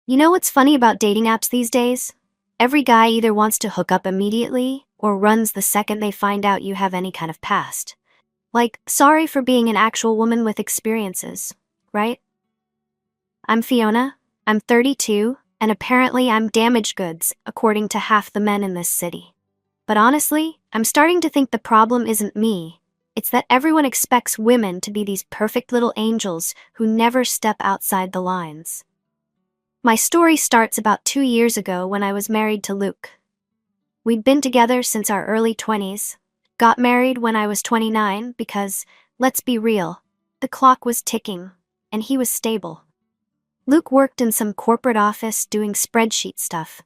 You know what's funny about dating apps these days? Every guy either wants to hook up immediately or runs the second they find out you have any kind of past. Like, sorry for being an actual woman with experiences, right? I'm Fiona, I'm 32, and apparently I'm damaged goods, according to half the men in this city. But honestly, I'm starting to think the problem isn't me. It's that everyone expects women to be these perfect little angels who never step outside the lines. My story starts about 2 years ago when I was married to Luke. We'd been together since our early 20s, got married when I was 29 because, let's be real, the clock was ticking, and he was stable. Luke worked in some corporate office doing spreadsheet stuff.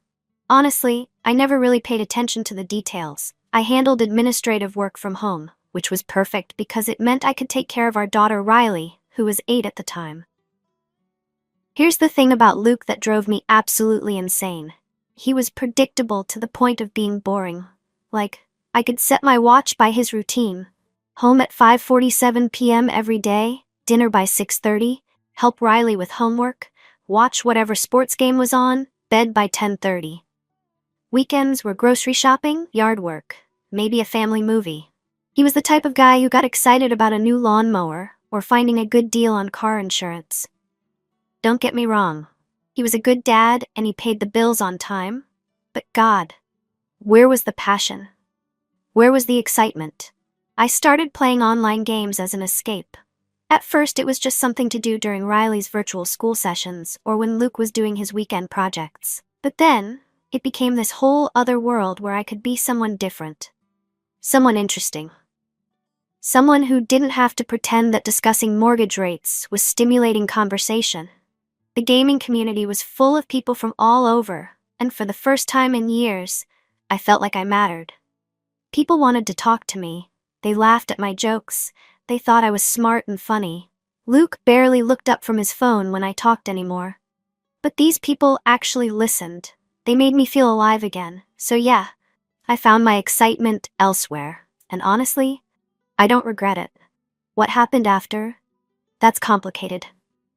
Honestly, I never really paid attention to the details. I handled administrative work from home, which was perfect because it meant I could take care of our daughter Riley, who was 8 at the time. Here's the thing about Luke that drove me absolutely insane. He was predictable to the point of being boring. Like, I could set my watch by his routine. Home at 5:47 p.m. every day, dinner by 6:30, help Riley with homework, watch whatever sports game was on, bed by 10:30. Weekends were grocery shopping, yard work, maybe a family movie. He was the type of guy who got excited about a new lawnmower or finding a good deal on car insurance. Don't get me wrong, he was a good dad and he paid the bills on time, but God, where was the passion? Where was the excitement? I started playing online games as an escape. At first it was just something to do during Riley's virtual school sessions or when Luke was doing his weekend projects. But then, it became this whole other world where I could be someone different. Someone interesting. Someone who didn't have to pretend that discussing mortgage rates was stimulating conversation. The gaming community was full of people from all over, and for the first time in years, I felt like I mattered. People wanted to talk to me. They laughed at my jokes. They thought I was smart and funny. Luke barely looked up from his phone when I talked anymore. But these people actually listened. They made me feel alive again. So yeah, I found my excitement elsewhere. And honestly, I don't regret it. What happened after? That's complicated.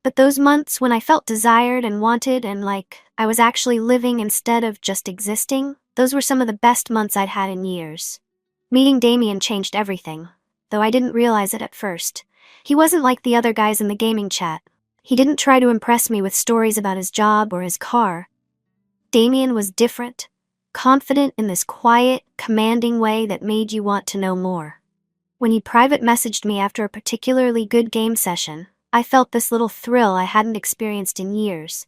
But those months when I felt desired and wanted and like I was actually living instead of just existing, those were some of the best months I'd had in years. Meeting Damien changed everything, though I didn't realize it at first. He wasn't like the other guys in the gaming chat. He didn't try to impress me with stories about his job or his car. Damien was different, confident in this quiet, commanding way that made you want to know more. When he private messaged me after a particularly good game session, I felt this little thrill I hadn't experienced in years.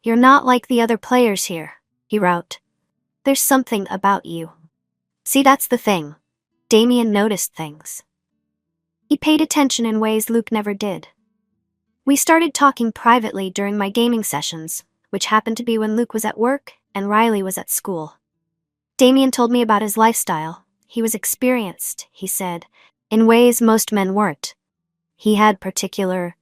"You're not like the other players here," he wrote. "There's something about you." See, that's the thing. Damien noticed things. He paid attention in ways Luke never did. We started talking privately during my gaming sessions, which happened to be when Luke was at work and Riley was at school. Damien told me about his lifestyle. He was experienced, he said, in ways most men weren't. He had particular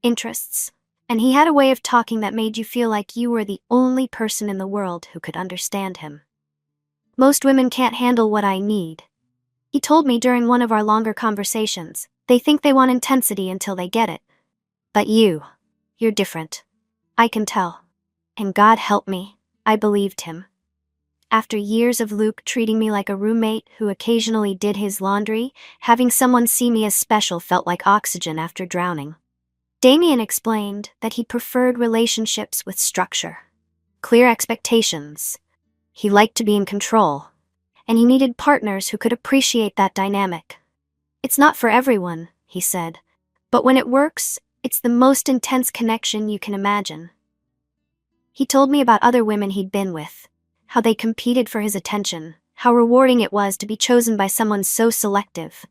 interests, and he had a way of talking that made you feel like you were the only person in the world who could understand him. "Most women can't handle what I need," he told me during one of our longer conversations. "They think they want intensity until they get it. But you're different. I can tell. And God help me, I believed him." After years of Luke treating me like a roommate who occasionally did his laundry, having someone see me as special felt like oxygen after drowning. Damien explained that he preferred relationships with structure, clear expectations. He liked to be in control, and he needed partners who could appreciate that dynamic. "It's not for everyone," he said, "but when it works, it's the most intense connection you can imagine." He told me about other women he'd been with, how they competed for his attention, how rewarding it was to be chosen by someone so selective.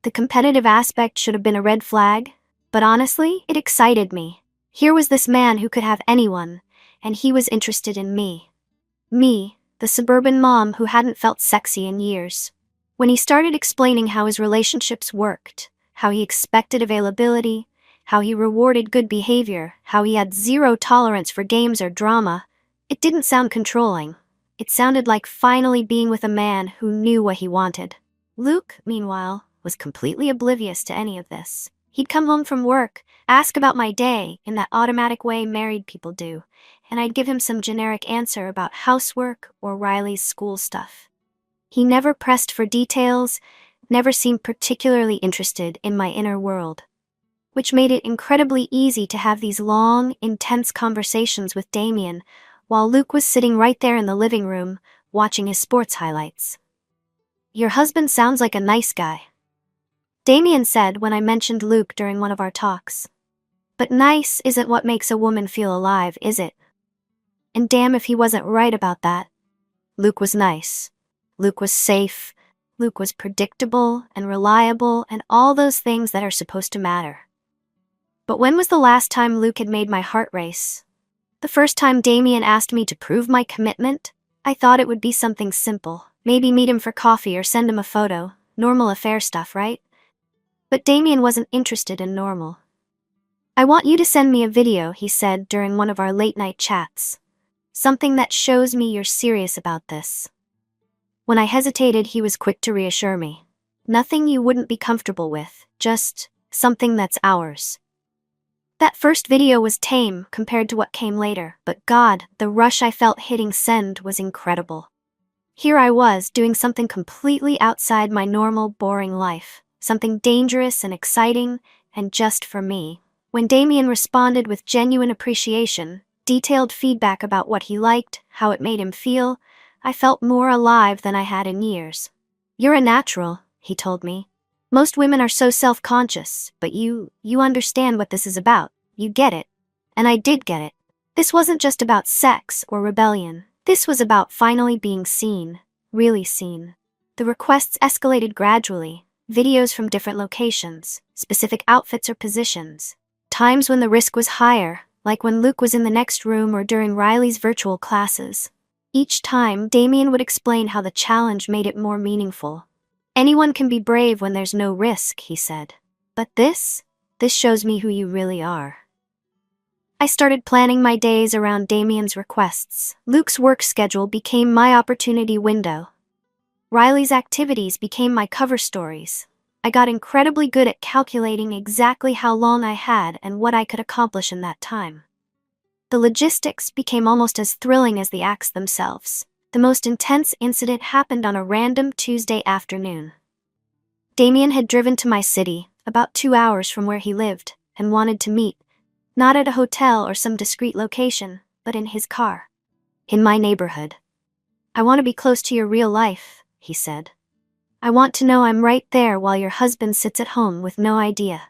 The competitive aspect should have been a red flag, but honestly, it excited me. Here was this man who could have anyone, and he was interested in me. Me, the suburban mom who hadn't felt sexy in years. When he started explaining how his relationships worked, how he expected availability, how he rewarded good behavior, how he had zero tolerance for games or drama, it didn't sound controlling. It sounded like finally being with a man who knew what he wanted. Luke, meanwhile, was completely oblivious to any of this. He'd come home from work, ask about my day in that automatic way married people do, and I'd give him some generic answer about housework or Riley's school stuff. He never pressed for details, never seemed particularly interested in my inner world, which made it incredibly easy to have these long, intense conversations with Damien while Luke was sitting right there in the living room, watching his sports highlights. "Your husband sounds like a nice guy," Damien said when I mentioned Luke during one of our talks. "But nice isn't what makes a woman feel alive, is it?" And damn if he wasn't right about that. Luke was nice. Luke was safe. Luke was predictable and reliable and all those things that are supposed to matter. But when was the last time Luke had made my heart race? The first time Damien asked me to prove my commitment, I thought it would be something simple. Maybe meet him for coffee or send him a photo. Normal affair stuff, right? But Damien wasn't interested in normal. "I want you to send me a video," he said during one of our late-night chats. "Something that shows me you're serious about this." When I hesitated, he was quick to reassure me. "Nothing you wouldn't be comfortable with, just something that's ours." That first video was tame compared to what came later, but God, the rush I felt hitting send was incredible. Here I was, doing something completely outside my normal, boring life, something dangerous and exciting, and just for me. When Damien responded with genuine appreciation, detailed feedback about what he liked, how it made him feel, I felt more alive than I had in years. "You're a natural," he told me. "Most women are so self-conscious, but you understand what this is about. You get it." And I did get it. This wasn't just about sex or rebellion. This was about finally being seen, really seen. The requests escalated gradually, videos from different locations, specific outfits or positions. Times when the risk was higher, like when Luke was in the next room or during Riley's virtual classes. Each time, Damien would explain how the challenge made it more meaningful. "Anyone can be brave when there's no risk," he said. "But this shows me who you really are." I started planning my days around Damien's requests. Luke's work schedule became my opportunity window. Riley's activities became my cover stories. I got incredibly good at calculating exactly how long I had and what I could accomplish in that time. The logistics became almost as thrilling as the acts themselves. The most intense incident happened on a random Tuesday afternoon. Damien had driven to my city, about 2 hours from where he lived, and wanted to meet, not at a hotel or some discreet location, but in his car. "In my neighborhood. I want to be close to your real life," he said. "I want to know I'm right there while your husband sits at home with no idea."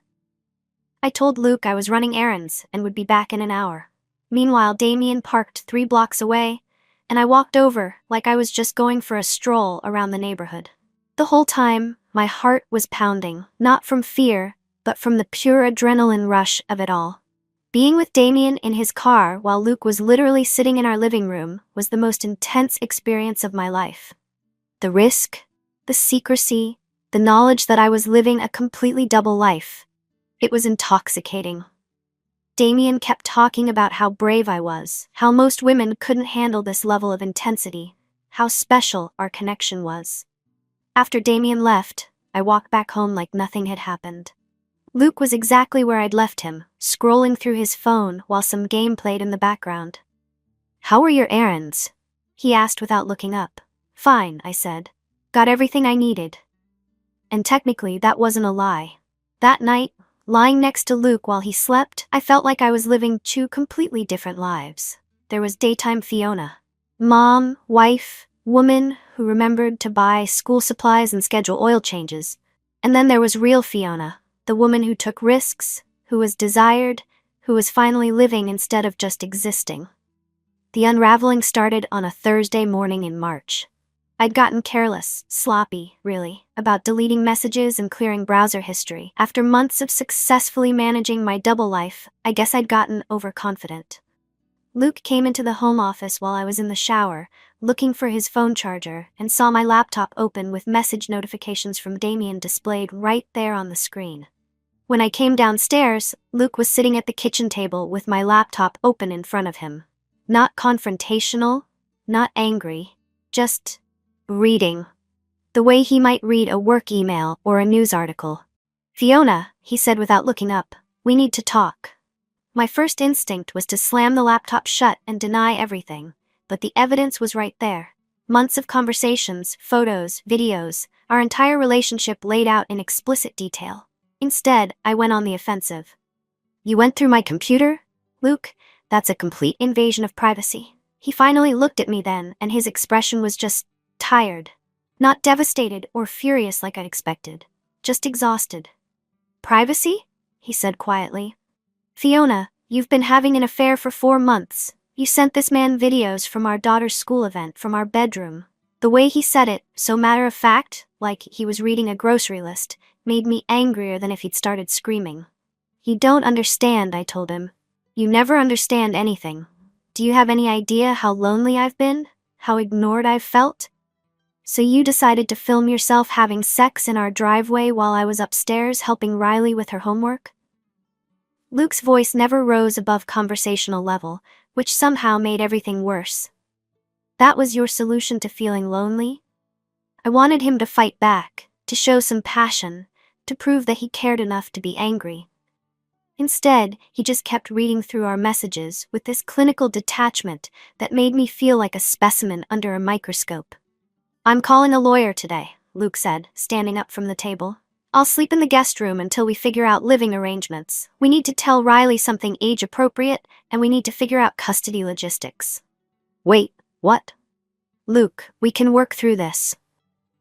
I told Luke I was running errands and would be back in an hour. Meanwhile, Damien parked 3 blocks away, and I walked over like I was just going for a stroll around the neighborhood. The whole time, my heart was pounding, not from fear, but from the pure adrenaline rush of it all. Being with Damien in his car while Luke was literally sitting in our living room was the most intense experience of my life. The risk, the secrecy, the knowledge that I was living a completely double life. It was intoxicating. Damien kept talking about how brave I was, how most women couldn't handle this level of intensity, how special our connection was. After Damien left, I walked back home like nothing had happened. Luke was exactly where I'd left him, scrolling through his phone while some game played in the background. "How were your errands?" he asked without looking up. "Fine," I said. "Got everything I needed." And technically, that wasn't a lie. That night, lying next to Luke while he slept, I felt like I was living 2 completely different lives. There was daytime Fiona. Mom, wife, woman who remembered to buy school supplies and schedule oil changes. And then there was real Fiona, the woman who took risks, who was desired, who was finally living instead of just existing. The unraveling started on a Thursday morning in March. I'd gotten careless, sloppy, really, about deleting messages and clearing browser history. After months of successfully managing my double life, I guess I'd gotten overconfident. Luke came into the home office while I was in the shower, looking for his phone charger, and saw my laptop open with message notifications from Damien displayed right there on the screen. When I came downstairs, Luke was sitting at the kitchen table with my laptop open in front of him. Not confrontational, not angry, just reading. The way he might read a work email or a news article. "Fiona," he said without looking up, "we need to talk." My first instinct was to slam the laptop shut and deny everything, but the evidence was right there. Months of conversations, photos, videos, our entire relationship laid out in explicit detail. Instead, I went on the offensive. "You went through my computer? Luke, that's a complete invasion of privacy." He finally looked at me then, and his expression was just tired. Not devastated or furious like I'd expected, just exhausted. "Privacy?" he said quietly. "Fiona, you've been having an affair for 4 months. You sent this man videos from our daughter's school event from our bedroom." The way he said it, so matter-of-fact, like he was reading a grocery list, made me angrier than if he'd started screaming. "You don't understand," I told him. "You never understand anything. Do you have any idea how lonely I've been? How ignored I've felt? So you decided to film yourself having sex in our driveway while I was upstairs helping Riley with her homework?" Luke's voice never rose above conversational level, which somehow made everything worse. "That was your solution to feeling lonely?" I wanted him to fight back, to show some passion, to prove that he cared enough to be angry. Instead, he just kept reading through our messages with this clinical detachment that made me feel like a specimen under a microscope. "I'm calling a lawyer today," Luke said, standing up from the table. "I'll sleep in the guest room until we figure out living arrangements. We need to tell Riley something age-appropriate, and we need to figure out custody logistics." "Wait, what?" "Luke, we can work through this.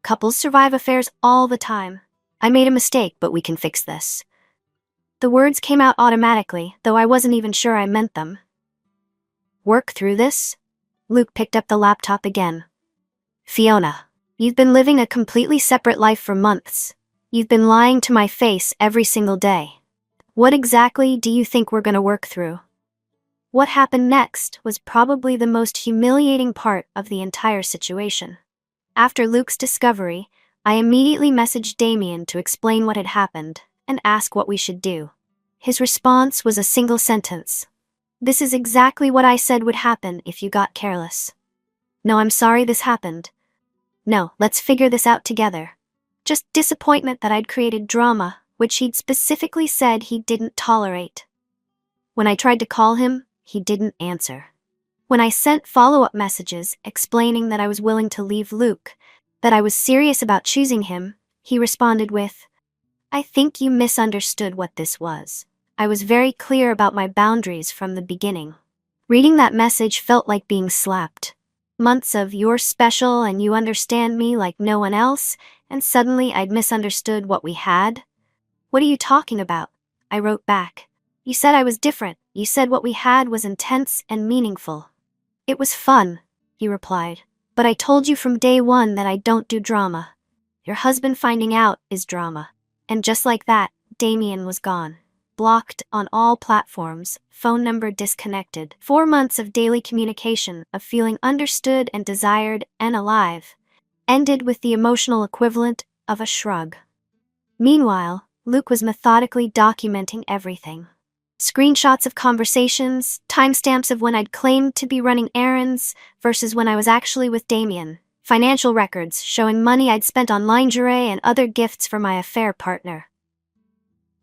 Couples survive affairs all the time. I made a mistake, but we can fix this." The words came out automatically, though I wasn't even sure I meant them. "Work through this?" Luke picked up the laptop again. "Fiona, you've been living a completely separate life for months. You've been lying to my face every single day. What exactly do you think we're gonna work through?" What happened next was probably the most humiliating part of the entire situation. After Luke's discovery, I immediately messaged Damien to explain what had happened and ask what we should do. His response was a single sentence. "This is exactly what I said would happen if you got careless. No, I'm sorry this happened. No, let's figure this out together." Just disappointment that I'd created drama, which he'd specifically said he didn't tolerate. When I tried to call him, he didn't answer. When I sent follow-up messages explaining that I was willing to leave Luke, that I was serious about choosing him, he responded with, "I think you misunderstood what this was. I was very clear about my boundaries from the beginning." Reading that message felt like being slapped. Months of "you're special and you understand me like no one else," and suddenly I'd misunderstood what we had? "What are you talking about?" I wrote back. "You said I was different. You said what we had was intense and meaningful." "It was fun," he replied. "But I told you from day one that I don't do drama. Your husband finding out is drama." And just like that, Damien was gone. Blocked on all platforms, phone number disconnected. 4 months of daily communication, of feeling understood and desired and alive, ended with the emotional equivalent of a shrug. Meanwhile, Luke was methodically documenting everything. Screenshots of conversations, timestamps of when I'd claimed to be running errands versus when I was actually with Damien, financial records showing money I'd spent on lingerie and other gifts for my affair partner.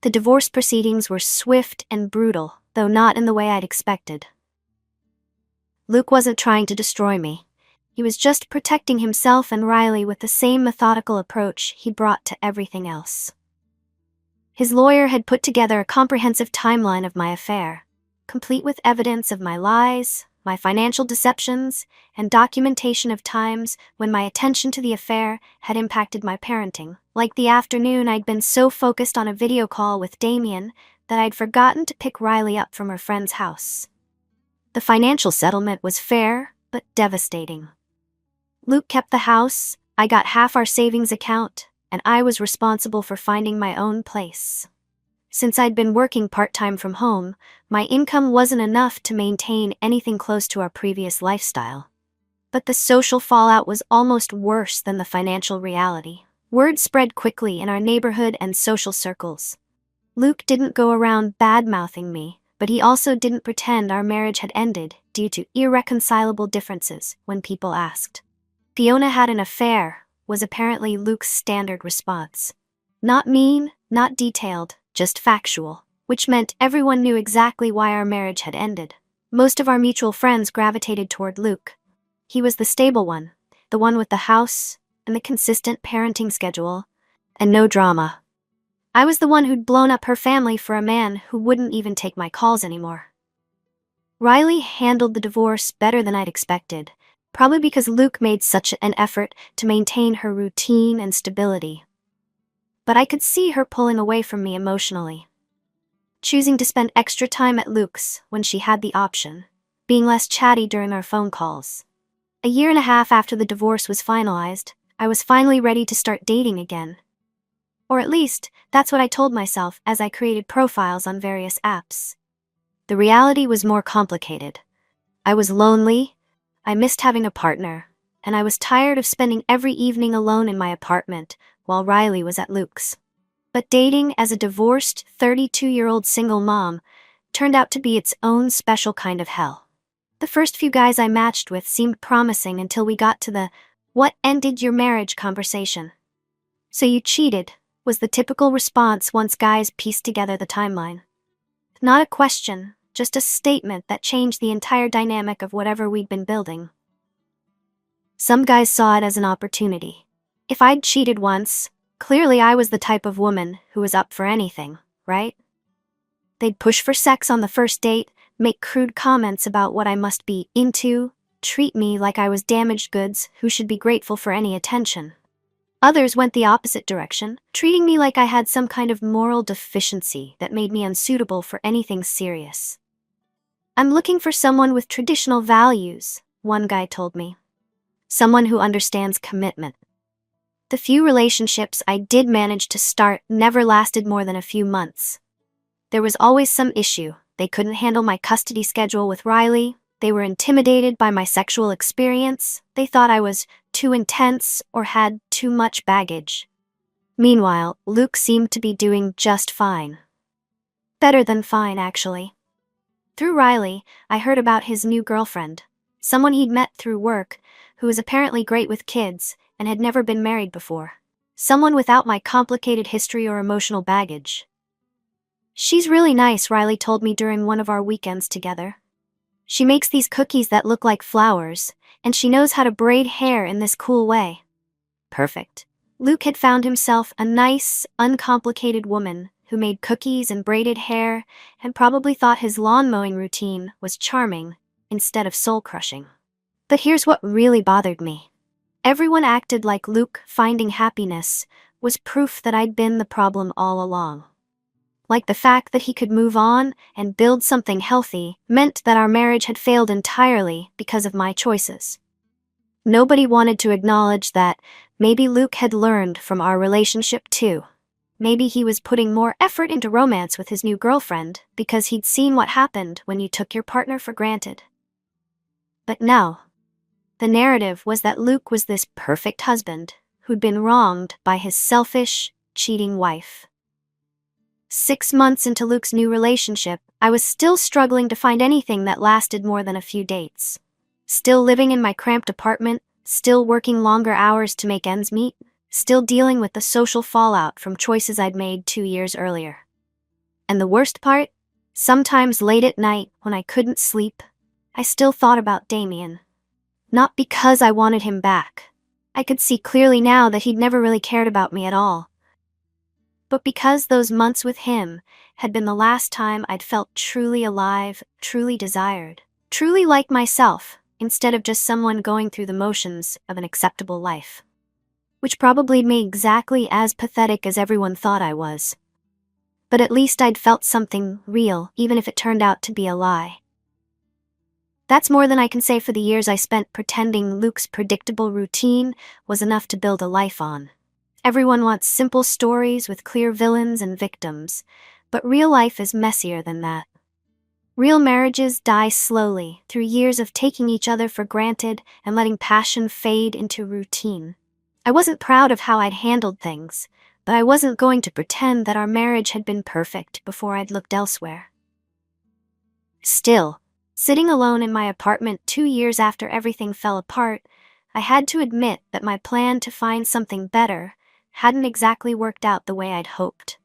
The divorce proceedings were swift and brutal, though not in the way I'd expected. Luke wasn't trying to destroy me. He was just protecting himself and Riley with the same methodical approach he brought to everything else. His lawyer had put together a comprehensive timeline of my affair, complete with evidence of my lies, my financial deceptions, and documentation of times when my attention to the affair had impacted my parenting, like the afternoon I'd been so focused on a video call with Damien that I'd forgotten to pick Riley up from her friend's house. The financial settlement was fair, but devastating. Luke kept the house, I got half our savings account, and I was responsible for finding my own place. Since I'd been working part-time from home, my income wasn't enough to maintain anything close to our previous lifestyle. But the social fallout was almost worse than the financial reality. Word spread quickly in our neighborhood and social circles. Luke didn't go around bad-mouthing me, but he also didn't pretend our marriage had ended due to irreconcilable differences when people asked. "Fiona had an affair," was apparently Luke's standard response. Not mean, not detailed, just factual. which meant everyone knew exactly why our marriage had ended. Most of our mutual friends gravitated toward Luke. He was the stable one, the one with the house and the consistent parenting schedule, and no drama. I was the one who'd blown up her family for a man who wouldn't even take my calls anymore. Riley handled the divorce better than I'd expected, probably because Luke made such an effort to maintain her routine and stability. But I could see her pulling away from me emotionally, choosing to spend extra time at Luke's when she had the option, being less chatty during our phone calls. A year and a half after the divorce was finalized, I was finally ready to start dating again. Or at least, that's what I told myself as I created profiles on various apps. The reality was more complicated. I was lonely, I missed having a partner, and I was tired of spending every evening alone in my apartment while Riley was at Luke's. But dating as a divorced 32-year-old single mom turned out to be its own special kind of hell. The first few guys I matched with seemed promising until we got to the "what ended your marriage" conversation. "So you cheated," was the typical response once guys pieced together the timeline. Not a question, just a statement that changed the entire dynamic of whatever we'd been building. Some guys saw it as an opportunity. If I'd cheated once, clearly I was the type of woman who was up for anything, right? They'd push for sex on the first date, make crude comments about what I must be into, treat me like I was damaged goods who should be grateful for any attention. Others went the opposite direction, treating me like I had some kind of moral deficiency that made me unsuitable for anything serious. "I'm looking for someone with traditional values," one guy told me. "Someone who understands commitment." The few relationships I did manage to start never lasted more than a few months. There was always some issue. They couldn't handle my custody schedule with Riley. They were intimidated by my sexual experience. They thought I was too intense or had too much baggage. Meanwhile, Luke seemed to be doing just fine. Better than fine, actually. Through Riley, I heard about his new girlfriend, someone he'd met through work, who was apparently great with kids and had never been married before. Someone without my complicated history or emotional baggage. "She's really nice," Riley told me during one of our weekends together. "She makes these cookies that look like flowers, and she knows how to braid hair in this cool way." Perfect. Luke had found himself a nice, uncomplicated woman who made cookies and braided hair and probably thought his lawn mowing routine was charming instead of soul-crushing. But here's what really bothered me. Everyone acted like Luke finding happiness was proof that I'd been the problem all along. Like the fact that he could move on and build something healthy meant that our marriage had failed entirely because of my choices. Nobody wanted to acknowledge that maybe Luke had learned from our relationship too. Maybe he was putting more effort into romance with his new girlfriend because he'd seen what happened when you took your partner for granted. But no. The narrative was that Luke was this perfect husband who'd been wronged by his selfish, cheating wife. 6 months into Luke's new relationship, I was still struggling to find anything that lasted more than a few dates. Still living in my cramped apartment, still working longer hours to make ends meet, still dealing with the social fallout from choices I'd made 2 years earlier. And the worst part? Sometimes late at night, when I couldn't sleep, I still thought about Damien. Not because I wanted him back. I could see clearly now that he'd never really cared about me at all. But because those months with him had been the last time I'd felt truly alive, truly desired, truly like myself, instead of just someone going through the motions of an acceptable life. Which probably made me exactly as pathetic as everyone thought I was. But at least I'd felt something real, even if it turned out to be a lie. That's more than I can say for the years I spent pretending Luke's predictable routine was enough to build a life on. Everyone wants simple stories with clear villains and victims, but real life is messier than that. Real marriages die slowly through years of taking each other for granted and letting passion fade into routine. I wasn't proud of how I'd handled things, but I wasn't going to pretend that our marriage had been perfect before I'd looked elsewhere. Still, sitting alone in my apartment 2 years after everything fell apart, I had to admit that my plan to find something better hadn't exactly worked out the way I'd hoped.